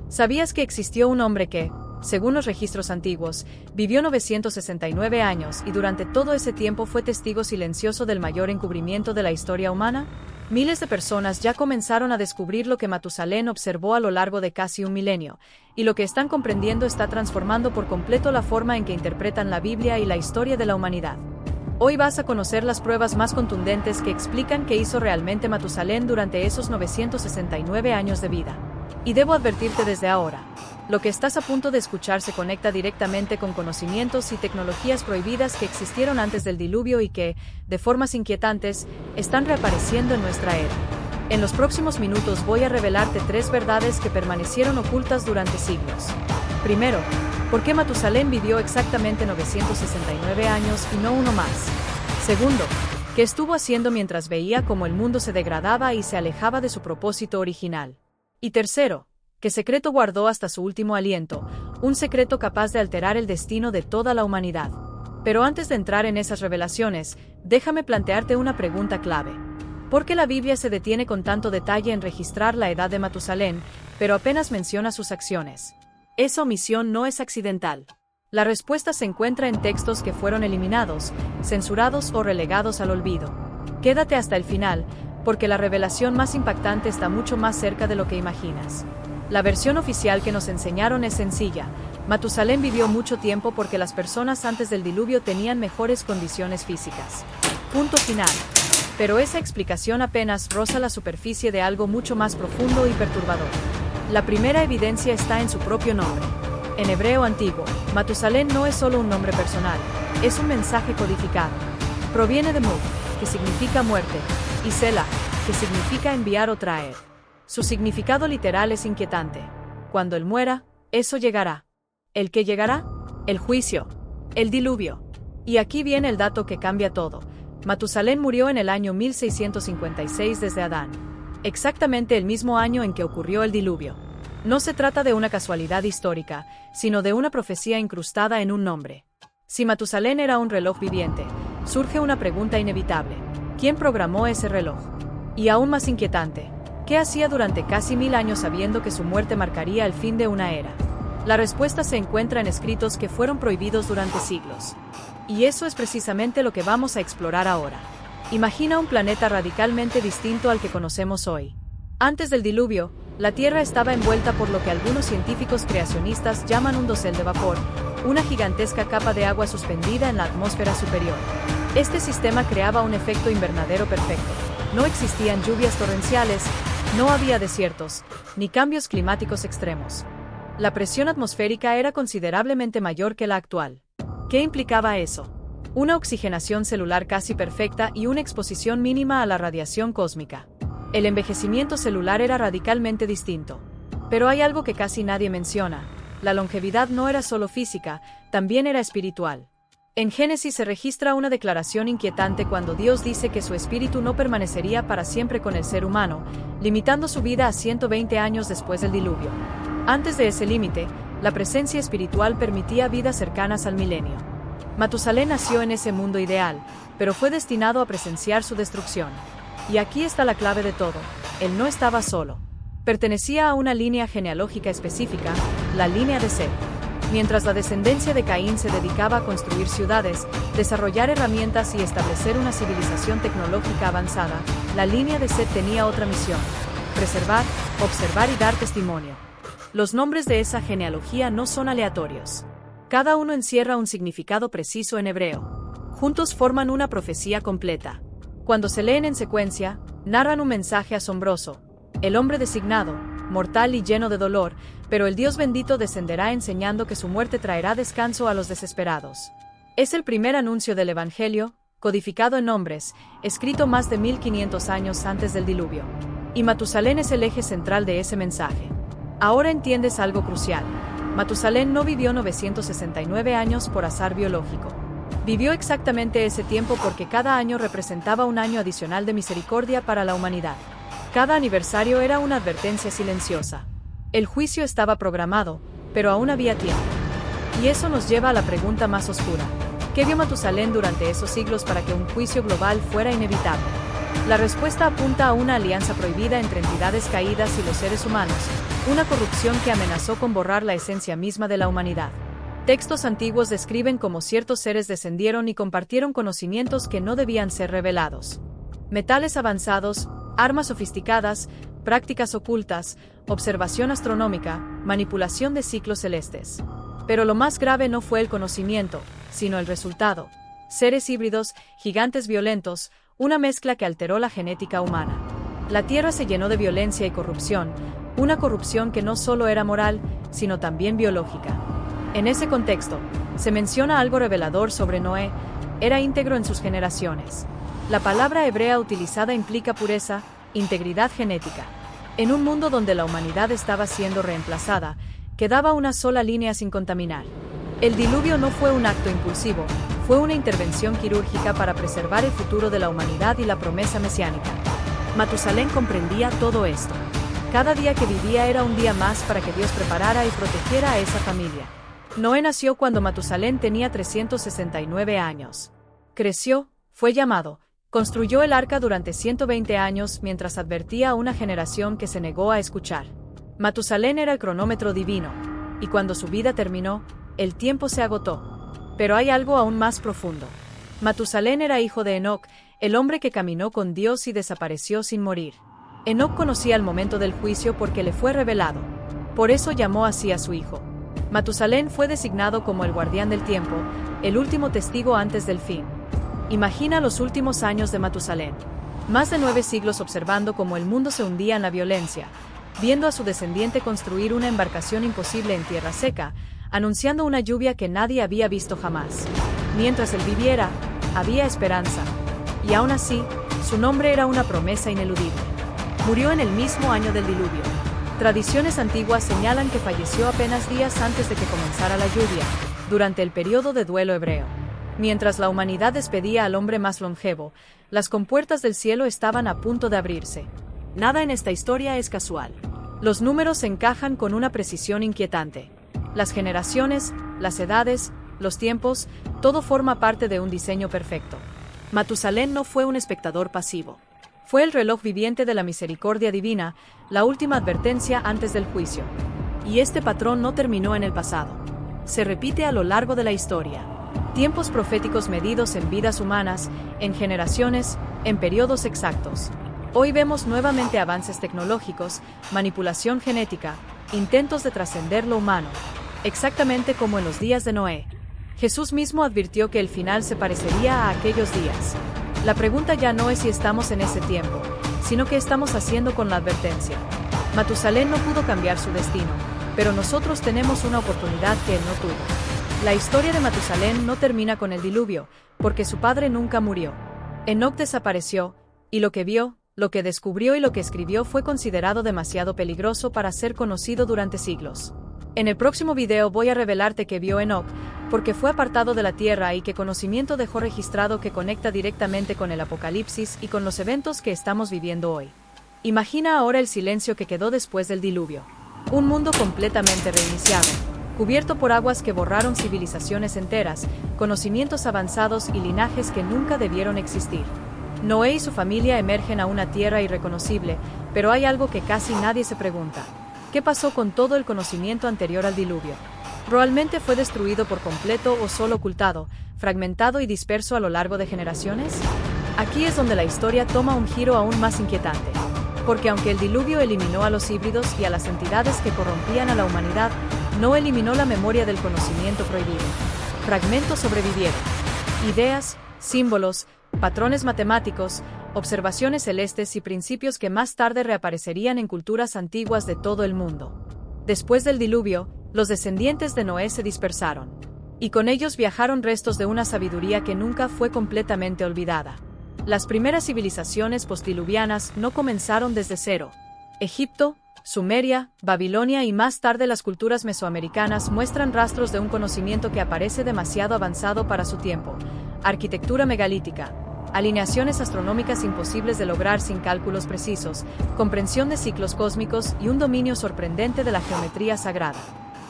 ¿Sabías que existió un hombre que, según los registros antiguos, vivió 969 años y durante todo ese tiempo fue testigo silencioso del mayor encubrimiento de la historia humana? Miles de personas ya comenzaron a descubrir lo que Matusalén observó a lo largo de casi un milenio, y lo que están comprendiendo está transformando por completo la forma en que interpretan la Biblia y la historia de la humanidad. Hoy vas a conocer las pruebas más contundentes que explican qué hizo realmente Matusalén durante esos 969 años de vida. Y debo advertirte desde ahora, lo que estás a punto de escuchar se conecta directamente con conocimientos y tecnologías prohibidas que existieron antes del diluvio y que, de formas inquietantes, están reapareciendo en nuestra era. En los próximos minutos voy a revelarte 3 verdades que permanecieron ocultas durante siglos. Primero, ¿por qué Matusalén vivió exactamente 969 años y no uno más? Segundo, ¿qué estuvo haciendo mientras veía cómo el mundo se degradaba y se alejaba de su propósito original? Y tercero, ¿qué secreto guardó hasta su último aliento? Un secreto capaz de alterar el destino de toda la humanidad. Pero antes de entrar en esas revelaciones, déjame plantearte una pregunta clave. ¿Por qué la Biblia se detiene con tanto detalle en registrar la edad de Matusalén, pero apenas menciona sus acciones? Esa omisión no es accidental. La respuesta se encuentra en textos que fueron eliminados, censurados o relegados al olvido. Quédate hasta el final, porque la revelación más impactante está mucho más cerca de lo que imaginas. La versión oficial que nos enseñaron es sencilla. Matusalén vivió mucho tiempo porque las personas antes del diluvio tenían mejores condiciones físicas. Punto final. Pero esa explicación apenas roza la superficie de algo mucho más profundo y perturbador. La primera evidencia está en su propio nombre. En hebreo antiguo, Matusalén no es solo un nombre personal, es un mensaje codificado. Proviene de Mut, que significa muerte, y Selah, que significa enviar o traer. Su significado literal es inquietante. Cuando él muera, eso llegará. ¿El qué llegará? El juicio. El diluvio. Y aquí viene el dato que cambia todo. Matusalén murió en el año 1656 desde Adán. Exactamente el mismo año en que ocurrió el diluvio. No se trata de una casualidad histórica, sino de una profecía incrustada en un nombre. Si Matusalén era un reloj viviente, surge una pregunta inevitable. ¿Quién programó ese reloj? Y aún más inquietante, ¿qué hacía durante casi 1000 años sabiendo que su muerte marcaría el fin de una era? La respuesta se encuentra en escritos que fueron prohibidos durante siglos. Y eso es precisamente lo que vamos a explorar ahora. Imagina un planeta radicalmente distinto al que conocemos hoy. Antes del diluvio, la Tierra estaba envuelta por lo que algunos científicos creacionistas llaman un dosel de vapor, una gigantesca capa de agua suspendida en la atmósfera superior. Este sistema creaba un efecto invernadero perfecto. No existían lluvias torrenciales, no había desiertos, ni cambios climáticos extremos. La presión atmosférica era considerablemente mayor que la actual. ¿Qué implicaba eso? Una oxigenación celular casi perfecta y una exposición mínima a la radiación cósmica. El envejecimiento celular era radicalmente distinto. Pero hay algo que casi nadie menciona. La longevidad no era solo física, también era espiritual. En Génesis se registra una declaración inquietante cuando Dios dice que su espíritu no permanecería para siempre con el ser humano, limitando su vida a 120 años después del diluvio. Antes de ese límite, la presencia espiritual permitía vidas cercanas al milenio. Matusalén nació en ese mundo ideal, pero fue destinado a presenciar su destrucción. Y aquí está la clave de todo: él no estaba solo. Pertenecía a una línea genealógica específica, la línea de Set. Mientras la descendencia de Caín se dedicaba a construir ciudades, desarrollar herramientas y establecer una civilización tecnológica avanzada, la línea de Set tenía otra misión: preservar, observar y dar testimonio. Los nombres de esa genealogía no son aleatorios. Cada uno encierra un significado preciso en hebreo. Juntos forman una profecía completa. Cuando se leen en secuencia, narran un mensaje asombroso. El hombre designado, mortal y lleno de dolor, pero el Dios bendito descenderá enseñando que su muerte traerá descanso a los desesperados. Es el primer anuncio del Evangelio, codificado en nombres, escrito más de 1500 años antes del diluvio. Y Matusalén es el eje central de ese mensaje. Ahora entiendes algo crucial. Matusalén no vivió 969 años por azar biológico. Vivió exactamente ese tiempo porque cada año representaba un año adicional de misericordia para la humanidad. Cada aniversario era una advertencia silenciosa. El juicio estaba programado, pero aún había tiempo. Y eso nos lleva a la pregunta más oscura. ¿Qué vio Matusalén durante esos siglos para que un juicio global fuera inevitable? La respuesta apunta a una alianza prohibida entre entidades caídas y los seres humanos, una corrupción que amenazó con borrar la esencia misma de la humanidad. Textos antiguos describen cómo ciertos seres descendieron y compartieron conocimientos que no debían ser revelados. Metales avanzados, armas sofisticadas, prácticas ocultas, observación astronómica, manipulación de ciclos celestes. Pero lo más grave no fue el conocimiento, sino el resultado. Seres híbridos, gigantes violentos, una mezcla que alteró la genética humana. La Tierra se llenó de violencia y corrupción, una corrupción que no solo era moral, sino también biológica. En ese contexto, se menciona algo revelador sobre Noé: era íntegro en sus generaciones. La palabra hebrea utilizada implica pureza, integridad genética. En un mundo donde la humanidad estaba siendo reemplazada, quedaba una sola línea sin contaminar. El diluvio no fue un acto impulsivo, fue una intervención quirúrgica para preservar el futuro de la humanidad y la promesa mesiánica. Matusalén comprendía todo esto. Cada día que vivía era un día más para que Dios preparara y protegiera a esa familia. Noé nació cuando Matusalén tenía 369 años. Creció, fue llamado, construyó el arca durante 120 años mientras advertía a una generación que se negó a escuchar. Matusalén era el cronómetro divino, y cuando su vida terminó, el tiempo se agotó. Pero hay algo aún más profundo. Matusalén era hijo de Enoc, el hombre que caminó con Dios y desapareció sin morir. Enoc conocía el momento del juicio porque le fue revelado. Por eso llamó así a su hijo. Matusalén fue designado como el guardián del tiempo, el último testigo antes del fin. Imagina los últimos años de Matusalén. Más de 9 siglos observando cómo el mundo se hundía en la violencia, viendo a su descendiente construir una embarcación imposible en tierra seca, anunciando una lluvia que nadie había visto jamás. Mientras él viviera, había esperanza. Y aún así, su nombre era una promesa ineludible. Murió en el mismo año del diluvio. Tradiciones antiguas señalan que falleció apenas días antes de que comenzara la lluvia, durante el periodo de duelo hebreo. Mientras la humanidad despedía al hombre más longevo, las compuertas del cielo estaban a punto de abrirse. Nada en esta historia es casual. Los números encajan con una precisión inquietante. Las generaciones, las edades, los tiempos, todo forma parte de un diseño perfecto. Matusalén no fue un espectador pasivo. Fue el reloj viviente de la misericordia divina, la última advertencia antes del juicio. Y este patrón no terminó en el pasado. Se repite a lo largo de la historia. Tiempos proféticos medidos en vidas humanas, en generaciones, en periodos exactos. Hoy vemos nuevamente avances tecnológicos, manipulación genética, intentos de trascender lo humano, exactamente como en los días de Noé. Jesús mismo advirtió que el final se parecería a aquellos días. La pregunta ya no es si estamos en ese tiempo, sino qué estamos haciendo con la advertencia. Matusalén no pudo cambiar su destino, pero nosotros tenemos una oportunidad que él no tuvo. La historia de Matusalén no termina con el diluvio, porque su padre nunca murió. Enoc desapareció, y lo que vio, lo que descubrió y lo que escribió fue considerado demasiado peligroso para ser conocido durante siglos. En el próximo video voy a revelarte qué vio Enoc, porque fue apartado de la tierra y qué conocimiento dejó registrado que conecta directamente con el Apocalipsis y con los eventos que estamos viviendo hoy. Imagina ahora el silencio que quedó después del diluvio. Un mundo completamente reiniciado, cubierto por aguas que borraron civilizaciones enteras, conocimientos avanzados y linajes que nunca debieron existir. Noé y su familia emergen a una tierra irreconocible, pero hay algo que casi nadie se pregunta. ¿Qué pasó con todo el conocimiento anterior al diluvio? ¿Realmente fue destruido por completo o solo ocultado, fragmentado y disperso a lo largo de generaciones? Aquí es donde la historia toma un giro aún más inquietante. Porque aunque el diluvio eliminó a los híbridos y a las entidades que corrompían a la humanidad, no eliminó la memoria del conocimiento prohibido. Fragmentos sobrevivieron. Ideas, símbolos, patrones matemáticos, observaciones celestes y principios que más tarde reaparecerían en culturas antiguas de todo el mundo. Después del diluvio, los descendientes de Noé se dispersaron. Y con ellos viajaron restos de una sabiduría que nunca fue completamente olvidada. Las primeras civilizaciones postdiluvianas no comenzaron desde cero. Egipto, Sumeria, Babilonia y más tarde las culturas mesoamericanas muestran rastros de un conocimiento que aparece demasiado avanzado para su tiempo. Arquitectura megalítica, alineaciones astronómicas imposibles de lograr sin cálculos precisos, comprensión de ciclos cósmicos y un dominio sorprendente de la geometría sagrada.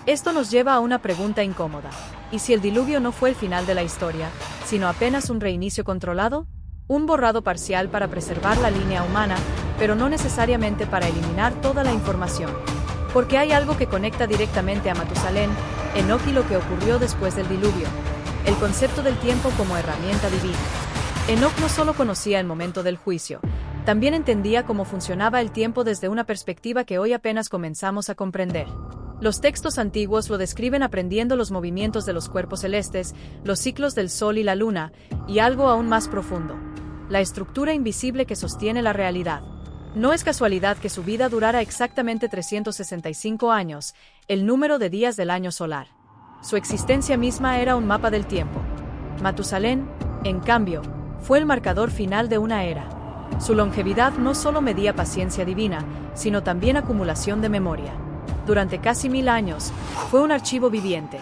Esto nos lleva a una pregunta incómoda. ¿Y si el diluvio no fue el final de la historia, sino apenas un reinicio controlado? Un borrado parcial para preservar la línea humana, pero no necesariamente para eliminar toda la información. Porque hay algo que conecta directamente a Matusalén, Enoc y lo que ocurrió después del diluvio: el concepto del tiempo como herramienta divina. Enoc no solo conocía el momento del juicio, también entendía cómo funcionaba el tiempo desde una perspectiva que hoy apenas comenzamos a comprender. Los textos antiguos lo describen aprendiendo los movimientos de los cuerpos celestes, los ciclos del sol y la luna, y algo aún más profundo: la estructura invisible que sostiene la realidad. No es casualidad que su vida durara exactamente 365 años, el número de días del año solar. Su existencia misma era un mapa del tiempo. Matusalén, en cambio, fue el marcador final de una era. Su longevidad no solo medía paciencia divina, sino también acumulación de memoria. Durante casi 1000 años, fue un archivo viviente.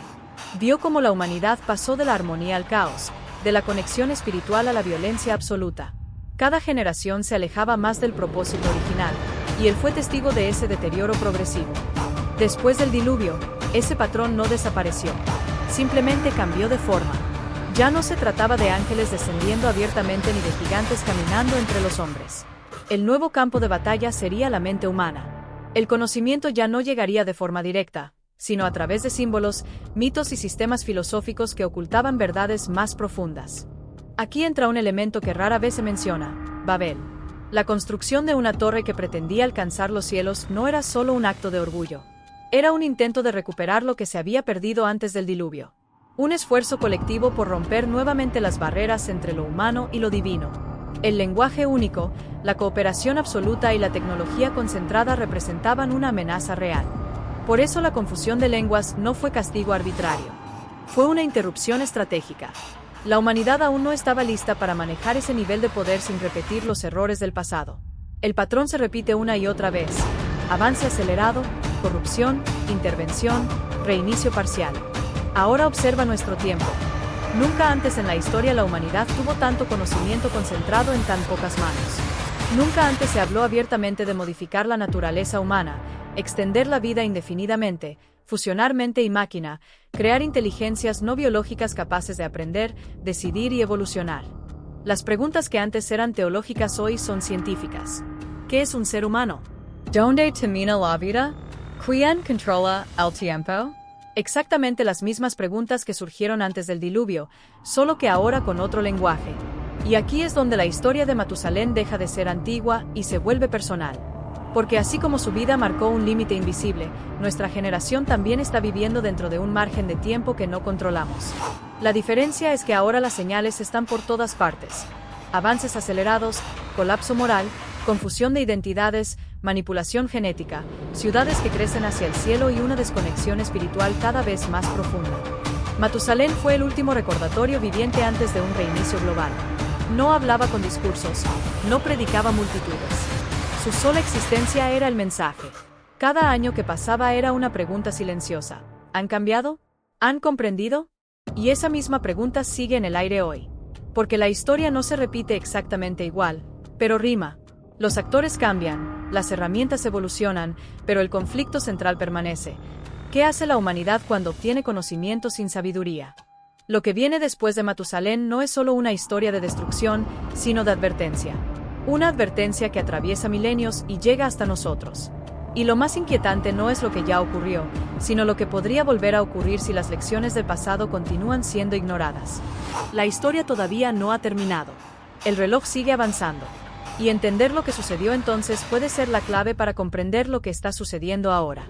Vio cómo la humanidad pasó de la armonía al caos, de la conexión espiritual a la violencia absoluta. Cada generación se alejaba más del propósito original, y él fue testigo de ese deterioro progresivo. Después del diluvio, ese patrón no desapareció, simplemente cambió de forma. Ya no se trataba de ángeles descendiendo abiertamente ni de gigantes caminando entre los hombres. El nuevo campo de batalla sería la mente humana. El conocimiento ya no llegaría de forma directa, sino a través de símbolos, mitos y sistemas filosóficos que ocultaban verdades más profundas. Aquí entra un elemento que rara vez se menciona: Babel. La construcción de una torre que pretendía alcanzar los cielos no era solo un acto de orgullo. Era un intento de recuperar lo que se había perdido antes del diluvio. Un esfuerzo colectivo por romper nuevamente las barreras entre lo humano y lo divino. El lenguaje único, la cooperación absoluta y la tecnología concentrada representaban una amenaza real. Por eso la confusión de lenguas no fue castigo arbitrario. Fue una interrupción estratégica. La humanidad aún no estaba lista para manejar ese nivel de poder sin repetir los errores del pasado. El patrón se repite una y otra vez: avance acelerado, corrupción, intervención, reinicio parcial. Ahora observa nuestro tiempo. Nunca antes en la historia la humanidad tuvo tanto conocimiento concentrado en tan pocas manos. Nunca antes se habló abiertamente de modificar la naturaleza humana, extender la vida indefinidamente, fusionar mente y máquina, crear inteligencias no biológicas capaces de aprender, decidir y evolucionar. Las preguntas que antes eran teológicas hoy son científicas. ¿Qué es un ser humano? ¿Dónde termina la vida? ¿Quién controla el tiempo? Exactamente las mismas preguntas que surgieron antes del diluvio, solo que ahora con otro lenguaje. Y aquí es donde la historia de Matusalén deja de ser antigua y se vuelve personal. Porque así como su vida marcó un límite invisible, nuestra generación también está viviendo dentro de un margen de tiempo que no controlamos. La diferencia es que ahora las señales están por todas partes. Avances acelerados, colapso moral, confusión de identidades, manipulación genética, ciudades que crecen hacia el cielo y una desconexión espiritual cada vez más profunda. Matusalén fue el último recordatorio viviente antes de un reinicio global. No hablaba con discursos, no predicaba multitudes. Su sola existencia era el mensaje. Cada año que pasaba era una pregunta silenciosa: ¿han cambiado? ¿Han comprendido? Y esa misma pregunta sigue en el aire hoy. Porque la historia no se repite exactamente igual, pero rima. Los actores cambian, las herramientas evolucionan, pero el conflicto central permanece. ¿Qué hace la humanidad cuando obtiene conocimiento sin sabiduría? Lo que viene después de Matusalén no es solo una historia de destrucción, sino de advertencia. Una advertencia que atraviesa milenios y llega hasta nosotros. Y lo más inquietante no es lo que ya ocurrió, sino lo que podría volver a ocurrir si las lecciones del pasado continúan siendo ignoradas. La historia todavía no ha terminado. El reloj sigue avanzando. Y entender lo que sucedió entonces puede ser la clave para comprender lo que está sucediendo ahora.